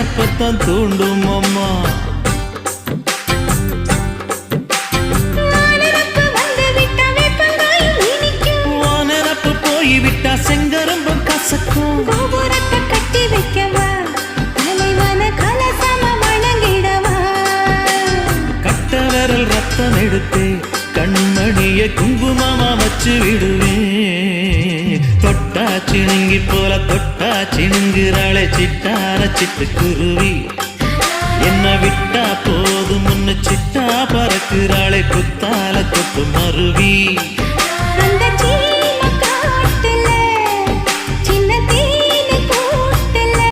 நினப்பத்தான் தூண்டும் அம்மா. நினப்பு போய்விட்டா செங்கரும்பும் கசக்கும். கோபுரத்தை கட்டி வைக்கவா தலைவன கலசம வணங்கிடவா. கட்ட விரல் ரத்தம் எடுத்தே கண்மணிய குங்குமமா வச்சு விடுவேன். தொட்டா சிணுங்கி போல தொட்டா சிணுங்குறாளே சிட்டார சிட்டுக்குருவி. என்ன விட்டா போதும் முன்னு சிட்டா பறக்குறாளே குத்தால தொட்டு மருவி. அந்த